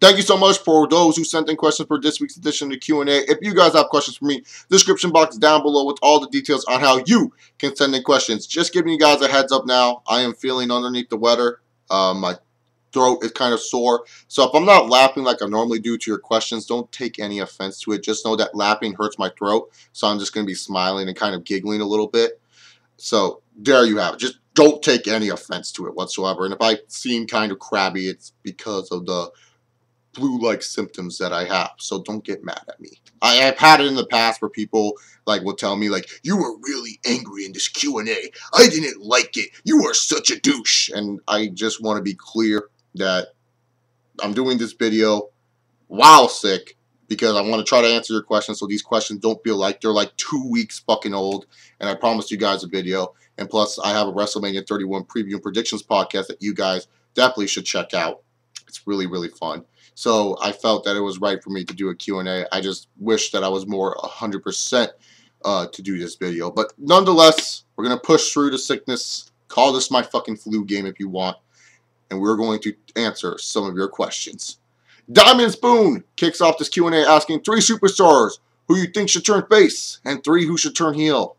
Thank you so much for those who sent in questions for this week's edition of the Q&A. If you guys have questions for me, description box down below with all the details on how you can send in questions. Just giving you guys a heads up now, I am feeling underneath the weather. My throat is kind of sore. So if I'm not laughing like I normally do to your questions, don't take any offense to it. Just know that laughing hurts my throat. So I'm just going to be smiling and kind of giggling a little bit. So there you have it. Just don't take any offense to it whatsoever. And if I seem kind of crabby, it's because of the flu-like symptoms that I have. So don't get mad at me. I've had it in the past where people will tell me you were really angry in this Q&A. I didn't like it. You are such a douche. And I just want to be clear that I'm doing this video while sick because I want to try to answer your questions so these questions don't feel like they're 2 weeks fucking old. And I promised you guys a video. And plus, I have a WrestleMania 31 preview and predictions podcast that you guys definitely should check out. It's really, really fun. So I felt that it was right for me to do a Q&A. I just wish that I was more 100% to do this video. But nonetheless, we're going to push through the sickness. Call this my fucking flu game if you want. And we're going to answer some of your questions. Diamond Spoon kicks off this Q&A asking 3 superstars who you think should turn face and 3 who should turn heel.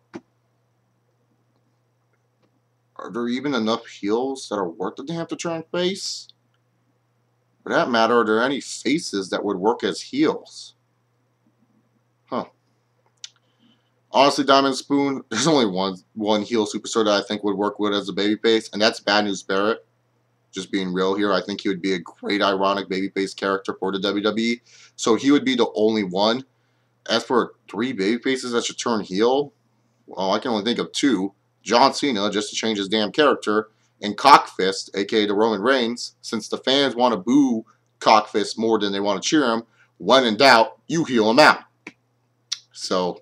Are there even enough heels that are worth it to have to turn face? For that matter, are there any faces that would work as heels? Huh. Honestly, Diamond Spoon, there's only one heel superstar that I think would work with as a babyface, and that's Bad News Barrett. Just being real here, I think he would be a great ironic babyface character for the WWE. So he would be the only one. As for 3 babyfaces that should turn heel, well, I can only think of 2. John Cena, just to change his damn character, and Cockfist, aka the Roman Reigns, since the fans want to boo Cockfist more than they want to cheer him. When in doubt, you heel him out. So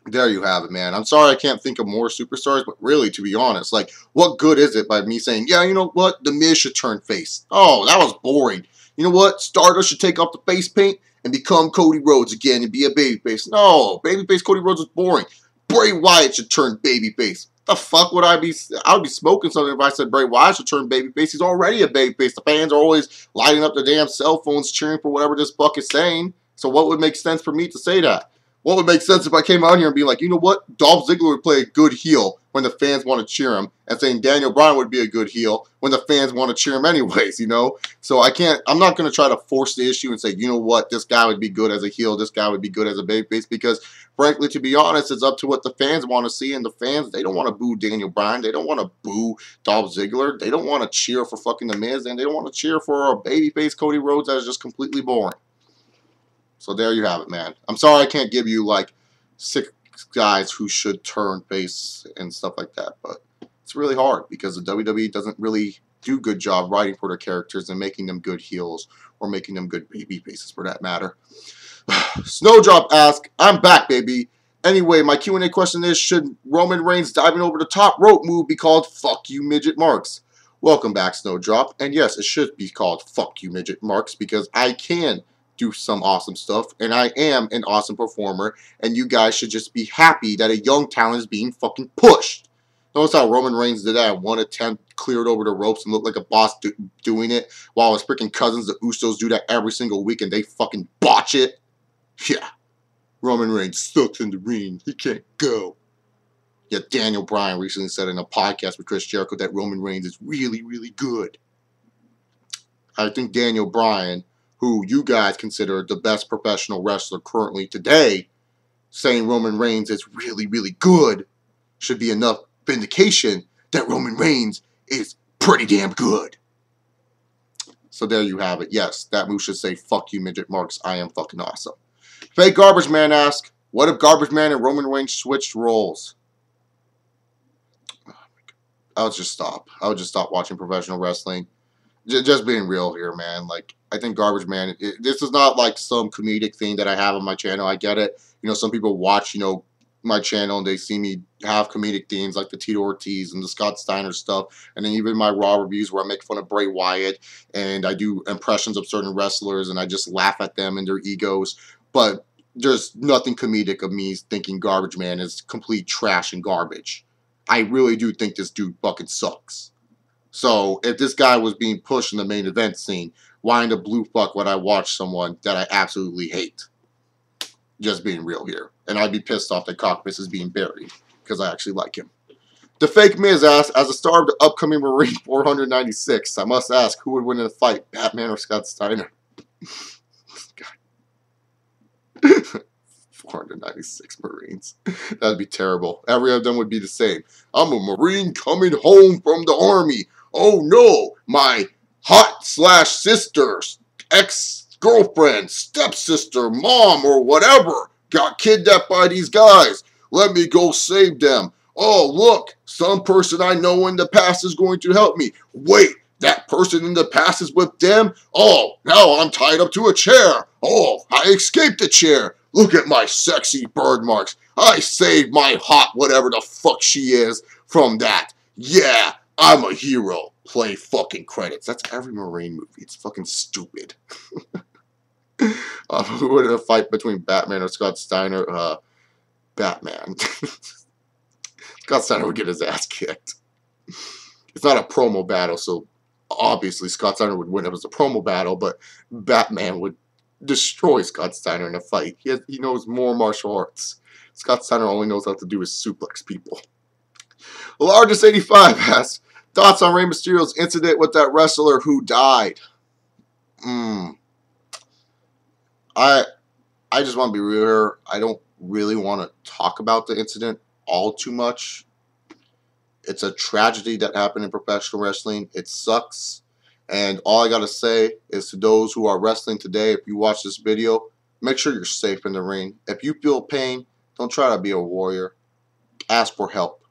there you have it, man. I'm sorry I can't think of more superstars, but really, to be honest, what good is it by me saying, yeah, you know what, The Miz should turn face? Oh, that was boring. You know what, Stardust should take off the face paint and become Cody Rhodes again and be a babyface. No, babyface Cody Rhodes was boring. Bray Wyatt should turn babyface. The fuck would I be? I would be smoking something if I said Bray Wyatt should turn babyface. He's already a babyface. The fans are always lighting up their damn cell phones cheering for whatever this fuck is saying. So what would make sense for me to say that? What would make sense if I came out here and be like, you know what? Dolph Ziggler would play a good heel when the fans want to cheer him, and saying Daniel Bryan would be a good heel when the fans want to cheer him anyways, you know? So I'm not going to try to force the issue and say, you know what? This guy would be good as a heel. This guy would be good as a babyface because, frankly, to be honest, it's up to what the fans want to see, and the fans, they don't want to boo Daniel Bryan. They don't want to boo Dolph Ziggler. They don't want to cheer for fucking The Miz, and they don't want to cheer for a babyface Cody Rhodes that is just completely boring. So there you have it, man. I'm sorry I can't give you 6 guys who should turn face and stuff like that, but it's really hard because the WWE doesn't really do a good job writing for their characters and making them good heels or making them good baby faces for that matter. Snowdrop asks, I'm back, baby. Anyway, my Q&A question is, should Roman Reigns diving over the top rope move be called Fuck You Midget Marks? Welcome back, Snowdrop. And yes, it should be called Fuck You Midget Marks because I can do some awesome stuff, and I am an awesome performer, and you guys should just be happy that a young talent is being fucking pushed. Notice how Roman Reigns did that at one attempt, cleared over the ropes, and looked like a boss doing it, while his freaking cousins, the Usos, do that every single week, and they fucking botch it. Yeah. Roman Reigns sucks in the ring. He can't go. Yet Daniel Bryan recently said in a podcast with Chris Jericho that Roman Reigns is really, really good. I think Daniel Bryan, who you guys consider the best professional wrestler currently today, saying Roman Reigns is really, really good, should be enough vindication that Roman Reigns is pretty damn good. So there you have it. Yes, that move should say, fuck you, midget marks. I am fucking awesome. Fake Garbage Man asks, what if Garbage Man and Roman Reigns switched roles? I would just stop. I would just stop watching professional wrestling. Just being real here, man. I think Garbage Man, this is not some comedic thing that I have on my channel. I get it. You know, some people watch, my channel and they see me have comedic themes like the Tito Ortiz and the Scott Steiner stuff. And then even my Raw reviews where I make fun of Bray Wyatt and I do impressions of certain wrestlers and I just laugh at them and their egos. But there's nothing comedic of me thinking Garbage Man is complete trash and garbage. I really do think this dude fucking sucks. So if this guy was being pushed in the main event scene, why in the blue fuck would I watch someone that I absolutely hate? Just being real here. And I'd be pissed off that Cockpit is being buried because I actually like him. The Fake Miz asks, as a star of the upcoming Marine 496, I must ask, who would win in a fight, Batman or Scott Steiner? God. 496 Marines. That'd be terrible. Every of them would be the same. I'm a Marine coming home from the Army. Oh no, my hot/sister, ex-girlfriend, stepsister, mom, or whatever got kidnapped by these guys. Let me go save them. Oh, look, some person I know in the past is going to help me. Wait, that person in the past is with them? Oh, now I'm tied up to a chair. Oh, I escaped the chair. Look at my sexy bird marks. I saved my hot whatever the fuck she is from that. Yeah, I'm a hero. Play fucking credits. That's every Marine movie. It's fucking stupid. Who would a fight between Batman or Scott Steiner? Batman. Scott Steiner would get his ass kicked. It's not a promo battle, so obviously Scott Steiner would win if it was a promo battle, but Batman would destroy Scott Steiner in a fight. He knows more martial arts. Scott Steiner only knows how to do is suplex people. The Largest 85 asks, thoughts on Rey Mysterio's incident with that wrestler who died? I just want to be real here. I don't really want to talk about the incident all too much. It's a tragedy that happened in professional wrestling. It sucks. And all I got to say is to those who are wrestling today, if you watch this video, make sure you're safe in the ring. If you feel pain, don't try to be a warrior. Ask for help.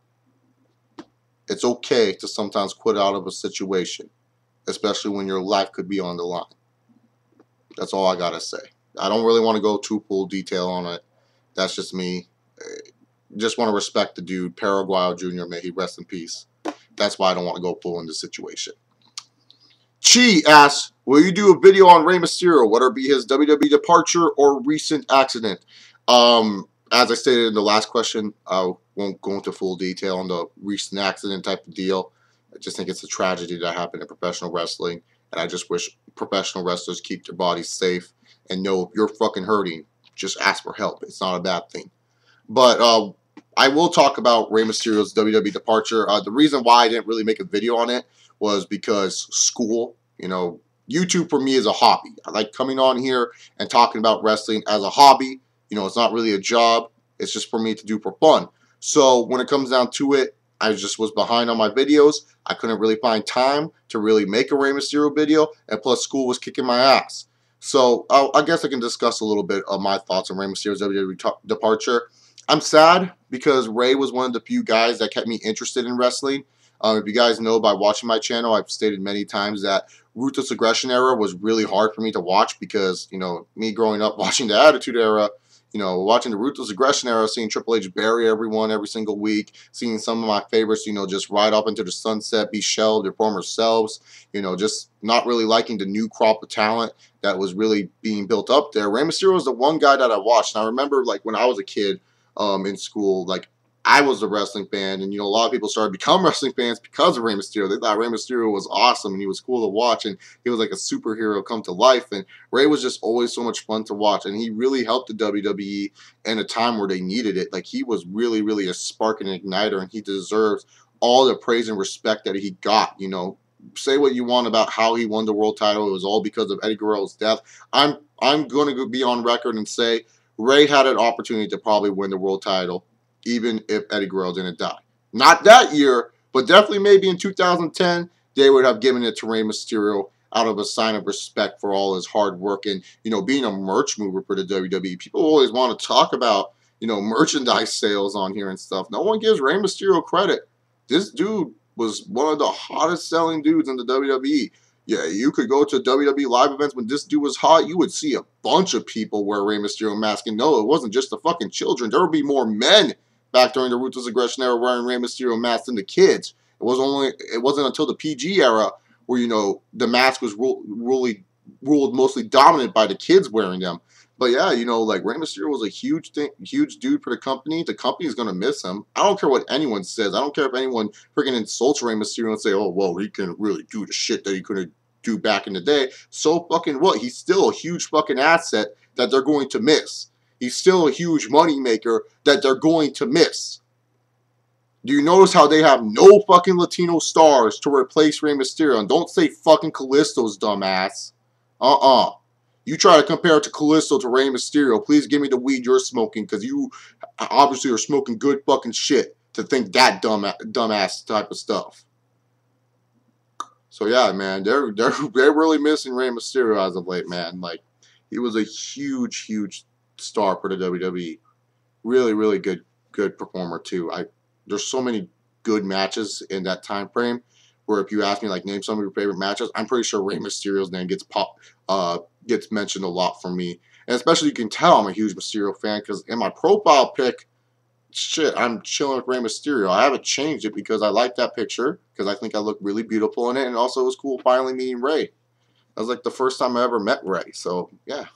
It's okay to sometimes quit out of a situation, especially when your life could be on the line. That's all I got to say. I don't really want to go too full detail on it. That's just me. Just want to respect the dude, Paraguayo Jr., may he rest in peace. That's why I don't want to go full in the situation. Chi asks, will you do a video on Rey Mysterio, whether it be his WWE departure or recent accident? As I stated in the last question, I won't go into full detail on the recent accident type of deal. I just think it's a tragedy that happened in professional wrestling, and I just wish professional wrestlers keep their bodies safe and know if you're fucking hurting, just ask for help. It's not a bad thing. But I will talk about Rey Mysterio's WWE departure. The reason why I didn't really make a video on it was because school, YouTube for me is a hobby. I like coming on here and talking about wrestling as a hobby. It's not really a job. It's just for me to do for fun. So when it comes down to it, I just was behind on my videos. I couldn't really find time to really make a Rey Mysterio video, and plus school was kicking my ass. So I guess I can discuss a little bit of my thoughts on Rey Mysterio's WWE departure. I'm sad because Rey was one of the few guys that kept me interested in wrestling. If you guys know by watching my channel, I've stated many times that Ruthless Aggression era was really hard for me to watch because, me growing up watching the Attitude era, watching the Ruthless Aggression era, seeing Triple H bury everyone every single week, seeing some of my favorites, just ride off into the sunset, be shelved their former selves, just not really liking the new crop of talent that was really being built up there. Rey Mysterio was the one guy that I watched. And I remember, when I was a kid in school, I was a wrestling fan, and a lot of people started to become wrestling fans because of Rey Mysterio. They thought Rey Mysterio was awesome, and he was cool to watch, and he was like a superhero come to life, and Rey was just always so much fun to watch, and he really helped the WWE in a time where they needed it. He was really, really a spark and an igniter, and he deserves all the praise and respect that he got. Say what you want about how he won the world title. It was all because of Eddie Guerrero's death. I'm going to be on record and say Rey had an opportunity to probably win the world title, even if Eddie Guerrero didn't die. Not that year, but definitely maybe in 2010, they would have given it to Rey Mysterio out of a sign of respect for all his hard work and, being a merch mover for the WWE. People always want to talk about, merchandise sales on here and stuff. No one gives Rey Mysterio credit. This dude was one of the hottest selling dudes in the WWE. Yeah, you could go to WWE live events when this dude was hot. You would see a bunch of people wear Rey Mysterio masks. And no, it wasn't just the fucking children. There would be more men back during the Ruthless Aggression era wearing Rey Mysterio masks than the kids. It wasn't until the PG era where, the mask was ruled mostly dominant by the kids wearing them. But yeah, Rey Mysterio was a huge dude for the company. The company's going to miss him. I don't care what anyone says. I don't care if anyone freaking insults Rey Mysterio and say, oh, well, he couldn't really do the shit that he couldn't do back in the day. So fucking what? He's still a huge fucking asset that they're going to miss. He's still a huge money maker that they're going to miss. Do you notice how they have no fucking Latino stars to replace Rey Mysterio? And don't say fucking Kalisto's dumbass. You try to compare it to Kalisto to Rey Mysterio, please give me the weed you're smoking, because you obviously are smoking good fucking shit to think that dumbass type of stuff. So yeah, man, they're really missing Rey Mysterio as of late, man. Like, he was a huge star for the WWE. Really, really good performer too. There's so many good matches in that time frame where if you ask me, like, name some of your favorite matches, I'm pretty sure Rey Mysterio's name gets mentioned a lot for me. And especially you can tell I'm a huge Mysterio fan because in my profile pic, shit, I'm chilling with Rey Mysterio. I haven't changed it because I like that picture because I think I look really beautiful in it, and also it was cool finally meeting Rey. That was like the first time I ever met Rey. So yeah,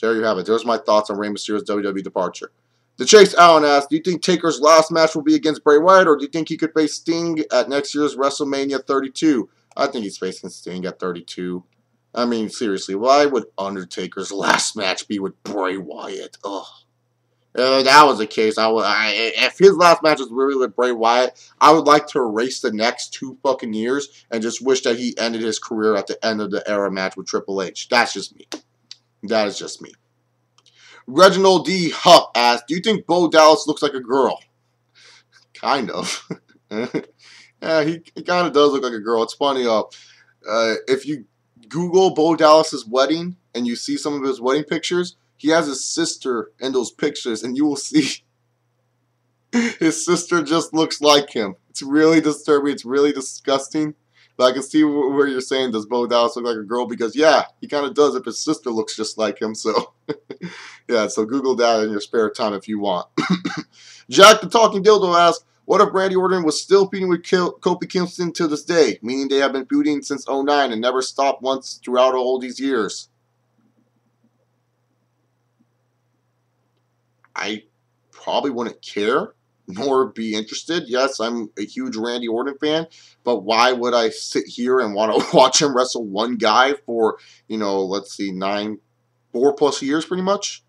there you have it. There's my thoughts on Rey Mysterio's WWE departure. The Chase Allen asked, do you think Taker's last match will be against Bray Wyatt, or do you think he could face Sting at next year's WrestleMania 32? I think he's facing Sting at 32. I mean, seriously, why would Undertaker's last match be with Bray Wyatt? Ugh. If that was the case, if his last match was really with Bray Wyatt, I would like to erase the next 2 fucking years and just wish that he ended his career at the end of the era match with Triple H. That's just me. That is just me. Reginald D. Huff asked, do you think Bo Dallas looks like a girl? Kind of. Yeah, he kind of does look like a girl. It's funny. If you Google Bo Dallas's wedding and you see some of his wedding pictures, he has his sister in those pictures, and you will see his sister just looks like him. It's really disturbing. It's really disgusting. But I can see where you're saying, does Bo Dallas look like a girl? Because, yeah, he kind of does if his sister looks just like him. So, yeah, so Google that in your spare time if you want. Jack the Talking Dildo asked, what if Randy Orton was still feuding with Kofi Kingston to this day? Meaning they have been feuding since 2009 and never stopped once throughout all these years. I probably wouldn't care nor be interested. Yes, I'm a huge Randy Orton fan, but why would I sit here and want to watch him wrestle one guy for, let's see, 4+ years pretty much?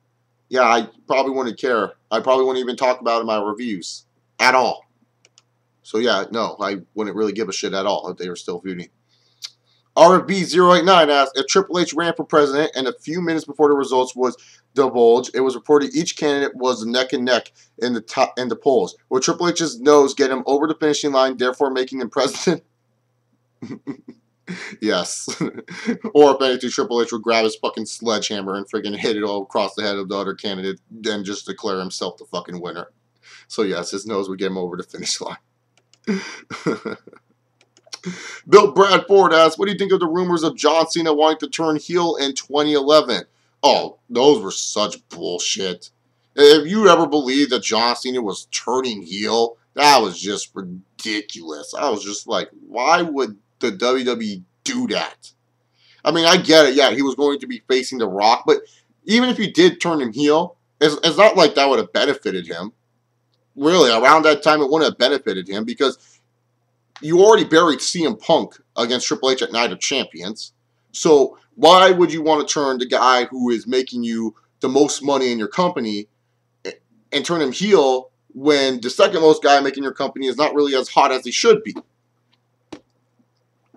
Yeah, I probably wouldn't care. I probably wouldn't even talk about it in my reviews at all. So yeah, no, I wouldn't really give a shit at all if they were still feuding. RFB089 asked, if Triple H ran for president and a few minutes before the results was divulged, it was reported each candidate was neck and neck in the polls. Would Triple H's nose get him over the finishing line, therefore making him president? Yes. Or if anything, Triple H would grab his fucking sledgehammer and friggin' hit it all across the head of the other candidate, then just declare himself the fucking winner. So yes, his nose would get him over the finish line. Bill Bradford asks, what do you think of the rumors of John Cena wanting to turn heel in 2011? Oh, those were such bullshit. If you ever believed that John Cena was turning heel, that was just ridiculous. I was just like, why would the WWE do that? I mean, I get it. Yeah, he was going to be facing The Rock, but even if you did turn him heel, it's not like that would have benefited him. Really, around that time, it wouldn't have benefited him because you already buried CM Punk against Triple H at Night of Champions. So why would you want to turn the guy who is making you the most money in your company and turn him heel when the second most guy making your company is not really as hot as he should be?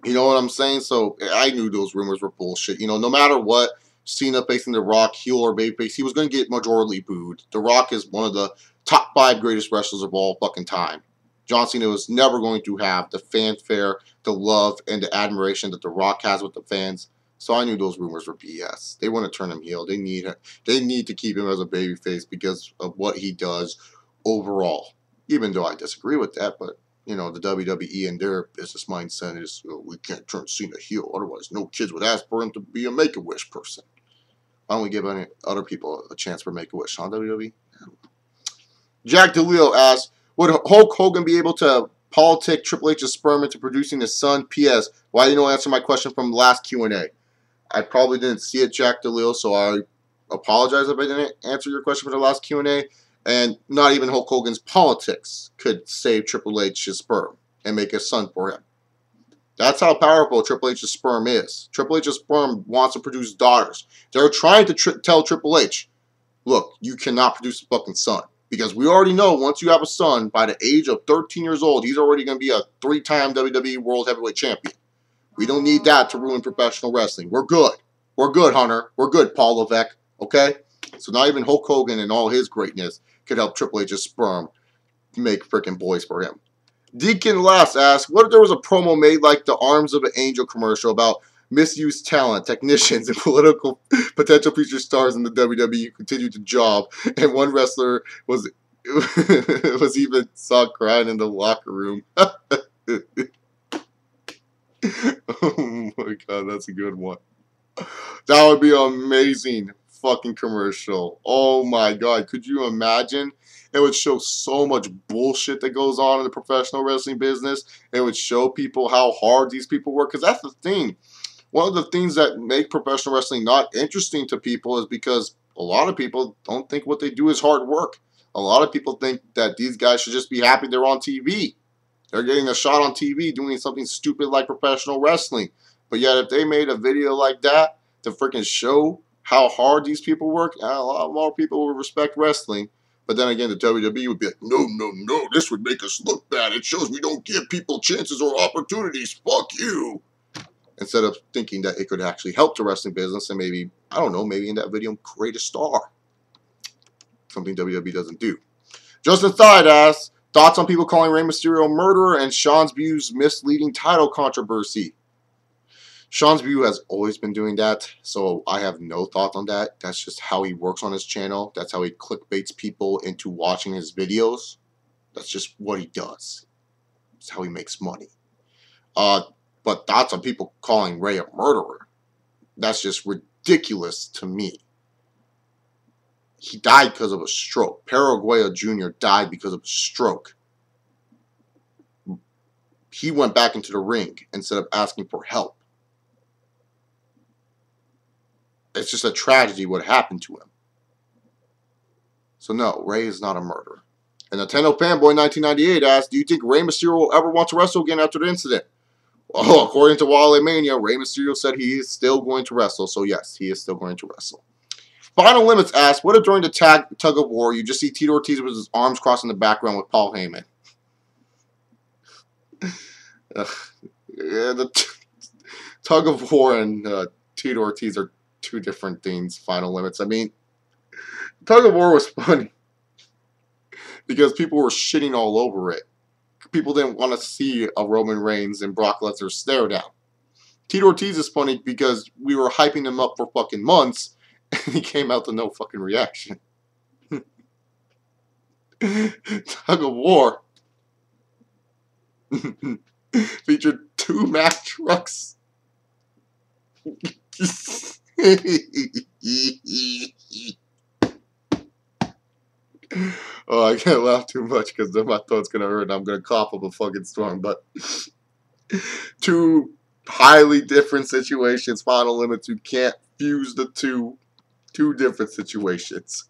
You know what I'm saying? So I knew those rumors were bullshit. No matter what, Cena facing The Rock, heel or babyface, he was going to get majorly booed. The Rock is one of the top 5 greatest wrestlers of all fucking time. John Cena was never going to have the fanfare, the love, and the admiration that The Rock has with the fans. So I knew those rumors were BS. They want to turn him heel. They need to keep him as a babyface because of what he does overall. Even though I disagree with that, but the WWE and their business mindset is, we can't turn Cena heel, otherwise no kids would ask for him to be a Make-A-Wish person. Why don't we give any other people a chance for Make-A-Wish, huh, WWE? Jack DeLeo asks, would Hulk Hogan be able to politic Triple H's sperm into producing his son? P.S. Why didn't you answer my question from the last Q&A? I probably didn't see it, Jack DeLeo, so I apologize if I didn't answer your question for the last Q&A. And not even Hulk Hogan's politics could save Triple H's sperm and make a son for him. That's how powerful Triple H's sperm is. Triple H's sperm wants to produce daughters. They're trying to tell Triple H, look, you cannot produce a fucking son. Because we already know once you have a son, by the age of 13 years old, he's already going to be a 3-time WWE World Heavyweight Champion. We don't need that to ruin professional wrestling. We're good. We're good, Hunter. We're good, Paul Levesque. Okay? So not even Hulk Hogan and all his greatness could help Triple H's sperm make freaking boys for him. Deacon Lass asks, what if there was a promo made like the Arms of an Angel commercial about misused talent, technicians, and political potential future stars in the WWE who continued to job, and one wrestler was even saw crying in the locker room. Oh my god, that's a good one. That would be an amazing fucking commercial. Oh my god, could you imagine? It would show so much bullshit that goes on in the professional wrestling business. It would show people how hard these people work. Because that's the thing. One of the things that make professional wrestling not interesting to people is because a lot of people don't think what they do is hard work. A lot of people think that these guys should just be happy they're on TV. They're getting a shot on TV doing something stupid like professional wrestling. But yet if they made a video like that to freaking show how hard these people work, a lot more people would respect wrestling. But then again, the WWE would be like, no, no, no, this would make us look bad. It shows we don't give people chances or opportunities. Fuck you. Instead of thinking that it could actually help the wrestling business and maybe, I don't know, maybe in that video create a star. Something WWE doesn't do. Justin Thide asks, thoughts on people calling Rey Mysterio a murderer and Sean's Views misleading title controversy? Sean's View has always been doing that, so I have no thought on that. That's just how he works on his channel. That's how he clickbaits people into watching his videos. That's just what he does. It's how he makes money. But thoughts on people calling Rey a murderer, that's just ridiculous to me. He died because of a stroke. Paraguayo Jr. died because of a stroke. He went back into the ring instead of asking for help. It's just a tragedy what happened to him. So no, Rey is not a murderer. And Nintendo Fanboy 1998 asked, do you think Rey Mysterio will ever want to wrestle again after the incident? Well, according to Wale Mania, Rey Mysterio said he is still going to wrestle. So yes, he is still going to wrestle. Final Limits asked, what if during the tug of war you just see Tito Ortiz with his arms crossed in the background with Paul Heyman? Yeah, the tug of war and Tito Ortiz are two different things, Final Limits. I mean, tug of war was funny because people were shitting all over it. People didn't want to see a Roman Reigns and Brock Lesnar stare down. Tito Ortiz is funny because we were hyping him up for fucking months and he came out to no fucking reaction. Tug of War featured 2 Mack trucks. Oh, I can't laugh too much because then my throat's gonna hurt and I'm gonna cough up a fucking storm. But 2 highly different situations, Final Limits. You can't fuse the two different situations.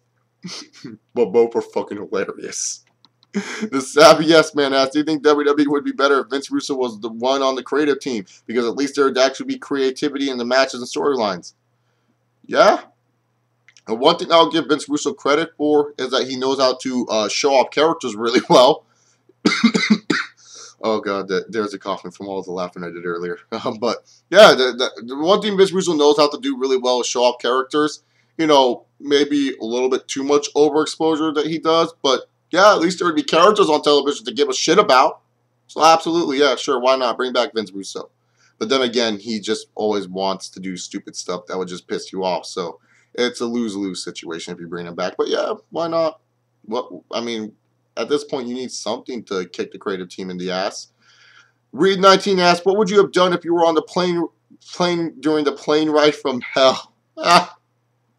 But both are fucking hilarious. The Savvy Yes Man asked, do you think WWE would be better if Vince Russo was the one on the creative team? Because at least there would actually be creativity in the matches and storylines. Yeah. And one thing I'll give Vince Russo credit for is that he knows how to show off characters really well. Oh god, there's a coughing from all the laughing I did earlier. But yeah, the one thing Vince Russo knows how to do really well is show off characters. You know, maybe a little bit too much overexposure that he does, but yeah, at least there would be characters on television to give a shit about. So absolutely, yeah, sure, why not? Bring back Vince Russo. But then again, he just always wants to do stupid stuff that would just piss you off. So it's a lose-lose situation if you bring him back. But yeah, why not? What I mean, at this point, you need something to kick the creative team in the ass. Reed 19 asked, what would you have done if you were on the plane during the plane ride from hell?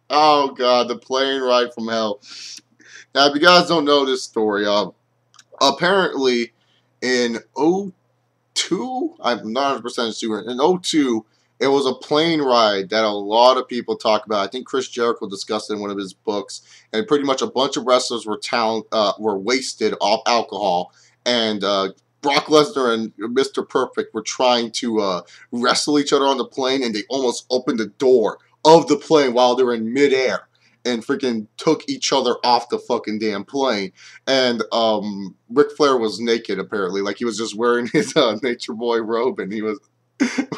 Oh god, the plane ride from hell. Now, if you guys don't know this story, apparently in 02, I'm not 100% sure, in 02, it was a plane ride that a lot of people talk about. I think Chris Jericho discussed it in one of his books, and pretty much a bunch of wrestlers were wasted off alcohol, and Brock Lesnar and Mr. Perfect were trying to wrestle each other on the plane, and they almost opened the door of the plane while they were in midair and freaking took each other off the fucking damn plane. And Ric Flair was naked, apparently. Like, he was just wearing his Nature Boy robe, and he was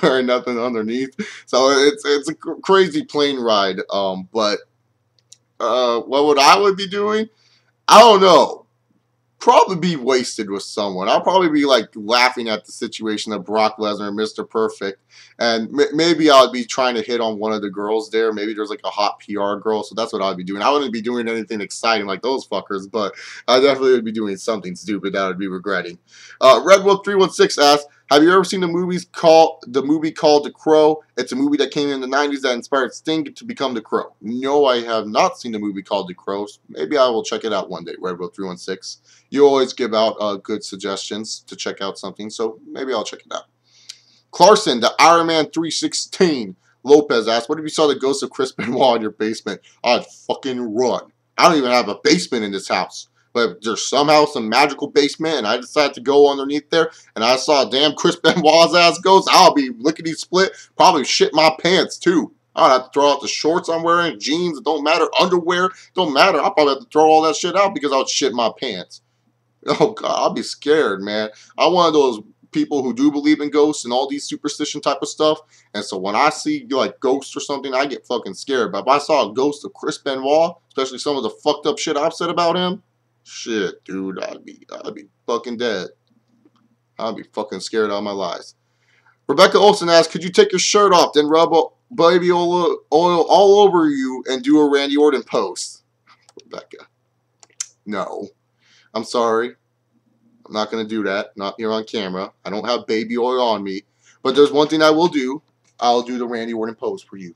wearing nothing underneath. So it's a crazy plane ride. But what I would be doing? I don't know. Probably be wasted with someone. I'll probably be like laughing at the situation of Brock Lesnar and Mr. Perfect, and maybe I'll be trying to hit on one of the girls there. Maybe there's like a hot PR girl, so that's what I'd be doing. I wouldn't be doing anything exciting like those fuckers, but I definitely would be doing something stupid that I'd be regretting. Red Wolf 316 asks, have you ever seen the movie called The Crow? It's a movie that came in the 90s that inspired Sting to become The Crow. No, I have not seen the movie called The Crow. Maybe I will check it out one day, Red Wolf 316. You always give out good suggestions to check out something, so maybe I'll check it out. Clarkson, the Iron Man 316. Lopez asks, what if you saw the ghost of Chris Benoit in your basement? I'd fucking run. I don't even have a basement in this house. But if there's somehow some magical basement and I decide to go underneath there and I saw a damn Chris Benoit's ass ghost, I'll be lickety split, probably shit my pants too. I'd have to throw out the shorts I'm wearing, jeans, it don't matter, underwear, don't matter. I'll probably have to throw all that shit out because I would shit my pants. Oh God, I'll be scared, man. I'm one of those people who do believe in ghosts and all these superstition type of stuff. And so when I see like ghosts or something, I get fucking scared. But if I saw a ghost of Chris Benoit, especially some of the fucked up shit I've said about him, shit, dude, I'd be fucking dead. I'd be fucking scared out of my lives. Rebecca Olsen asks, could you take your shirt off, then rub baby oil all over you and do a Randy Orton post? Rebecca, no. I'm sorry. I'm not going to do that. Not here on camera. I don't have baby oil on me. But there's one thing I will do. I'll do the Randy Orton pose for you.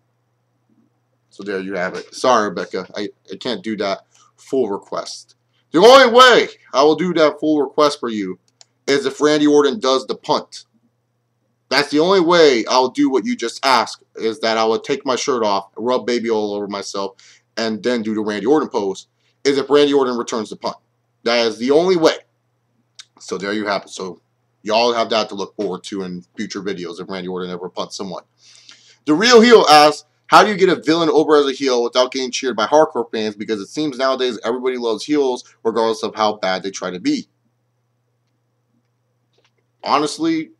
So there you have it. Sorry, Rebecca. I can't do that full request. The only way I will do that full request for you is if Randy Orton does the punt. That's the only way I'll do what you just asked, is that I will take my shirt off, rub baby oil over myself, and then do the Randy Orton pose, is if Randy Orton returns the punt. That is the only way. So there you have it. So y'all have that to look forward to in future videos if Randy Orton ever punts someone. The Real Heel asks, how do you get a villain over as a heel without getting cheered by hardcore fans? Because it seems nowadays everybody loves heels regardless of how bad they try to be. Honestly,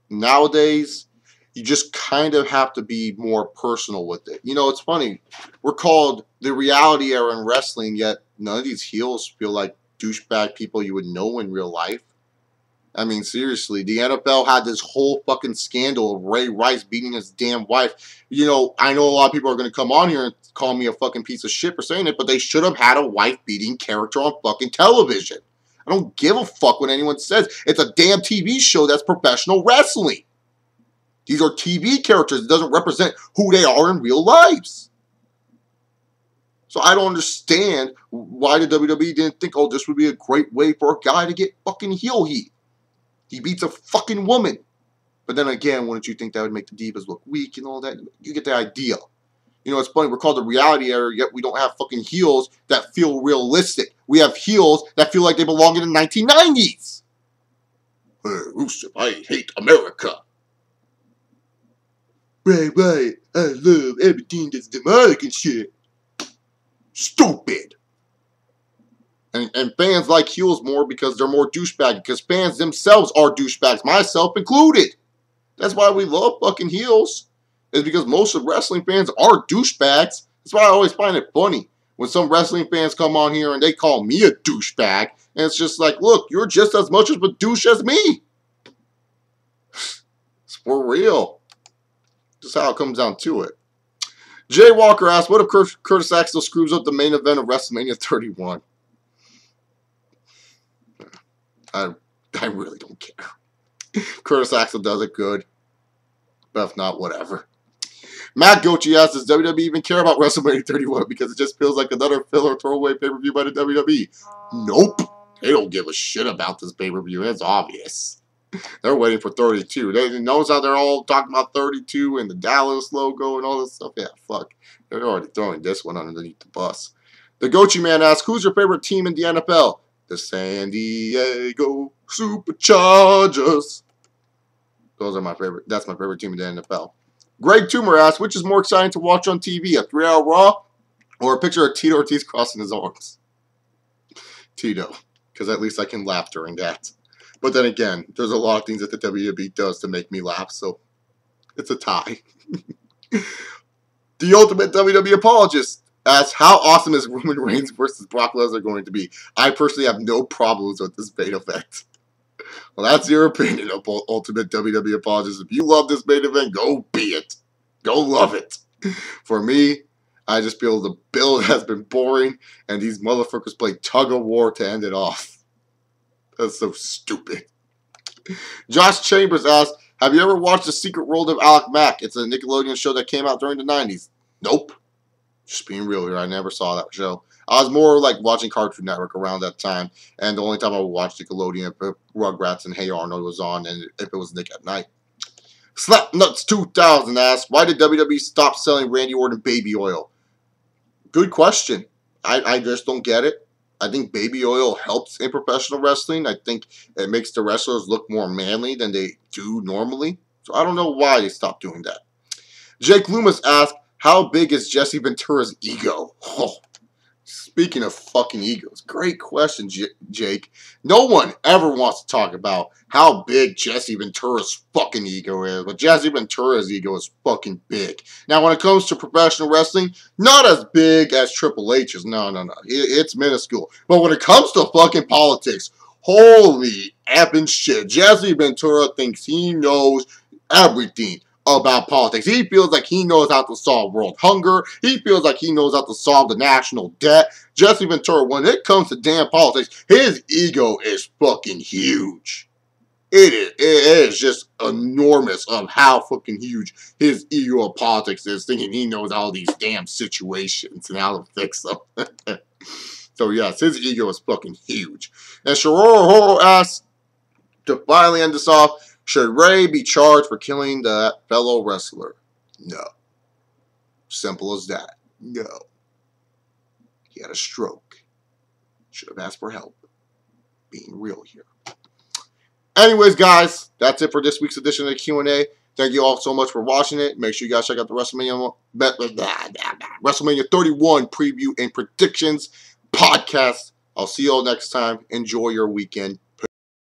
nowadays, you just kind of have to be more personal with it. You know, it's funny. We're called the reality era in wrestling, yet none of these heels feel like douchebag people you would know in real life. I mean, seriously, the NFL had this whole fucking scandal of Ray Rice beating his damn wife. You know, I know a lot of people are going to come on here and call me a fucking piece of shit for saying it, but they should have had a wife-beating character on fucking television. I don't give a fuck what anyone says. It's a damn TV show that's professional wrestling. These are TV characters. It doesn't represent who they are in real lives. So I don't understand why the WWE didn't think, oh, this would be a great way for a guy to get fucking heel heat. He beats a fucking woman. But then again, wouldn't you think that would make the Divas look weak and all that? You get the idea. You know, it's funny, we're called the reality era, yet we don't have fucking heels that feel realistic. We have heels that feel like they belong in the 1990s. Hey, Rusev, I hate America. Right, I love everything that's demonic and shit. Stupid. And fans like heels more because they're more douchebag. Because fans themselves are douchebags, myself included. That's why we love fucking heels. Is because most of wrestling fans are douchebags. That's why I always find it funny when some wrestling fans come on here and they call me a douchebag. And it's just like, look, you're just as much of a douche as me. It's for real. Just how it comes down to it. Jay Walker asks, what if Curtis Axel screws up the main event of WrestleMania 31? I really don't care. Curtis Axel does it good. But if not, whatever. Matt Gochi asks, does WWE even care about WrestleMania 31? Because it just feels like another filler throwaway pay-per-view by the WWE. Nope. They don't give a shit about this pay-per-view. It's obvious. They're waiting for 32. They notice how they're all talking about 32 and the Dallas logo and all this stuff. Yeah, fuck. They're already throwing this one underneath the bus. The Gochi man asks, who's your favorite team in the NFL? The San Diego Superchargers. Those are my favorite. That's my favorite team in the NFL. Greg Toomer asks, which is more exciting to watch on TV, a 3-hour Raw or a picture of Tito Ortiz crossing his arms? Tito, because at least I can laugh during that. But then again, there's a lot of things that the WWE does to make me laugh, so it's a tie. The Ultimate WWE Apologist asks, how awesome is Roman Reigns versus Brock Lesnar going to be? I personally have no problems with this main event. Well, that's your opinion of Ultimate WWE Apologist. If you love this main event, go be it. Go love it. For me, I just feel the build has been boring, and these motherfuckers play tug-of-war to end it off. That's so stupid. Josh Chambers asks, have you ever watched The Secret World of Alec Mack? It's a Nickelodeon show that came out during the 90s. Nope. Just being real here, I never saw that show. I was more like watching Cartoon Network around that time, and the only time I would watch Nickelodeon if Rugrats and Hey Arnold was on, and if it was Nick at Night. Slapnuts 2000 asks, why did WWE stop selling Randy Orton baby oil? Good question. I just don't get it. I think baby oil helps in professional wrestling. I think it makes the wrestlers look more manly than they do normally. So I don't know why they stopped doing that. Jake Loomis asks, how big is Jesse Ventura's ego? Oh, speaking of fucking egos, great question, Jake. No one ever wants to talk about how big Jesse Ventura's fucking ego is, but Jesse Ventura's ego is fucking big. Now, when it comes to professional wrestling, not as big as Triple H's. No. It's minuscule. But when it comes to fucking politics, holy effing shit. Jesse Ventura thinks he knows everything about politics. He feels like he knows how to solve world hunger. He feels like he knows how to solve the national debt. Jesse Ventura, when it comes to damn politics, his ego is fucking huge. It is just enormous of how fucking huge his ego of politics is, thinking he knows all these damn situations and how to fix them. So yes, his ego is fucking huge. And Sharoro Horo asks, to finally end this off, should Ray be charged for killing the fellow wrestler? No. Simple as that. No. He had a stroke. Should have asked for help. Being real here. Anyways, guys, that's it for this week's edition of the Q&A. Thank you all so much for watching it. Make sure you guys check out the WrestleMania 31 preview and predictions podcast. I'll see you all next time. Enjoy your weekend.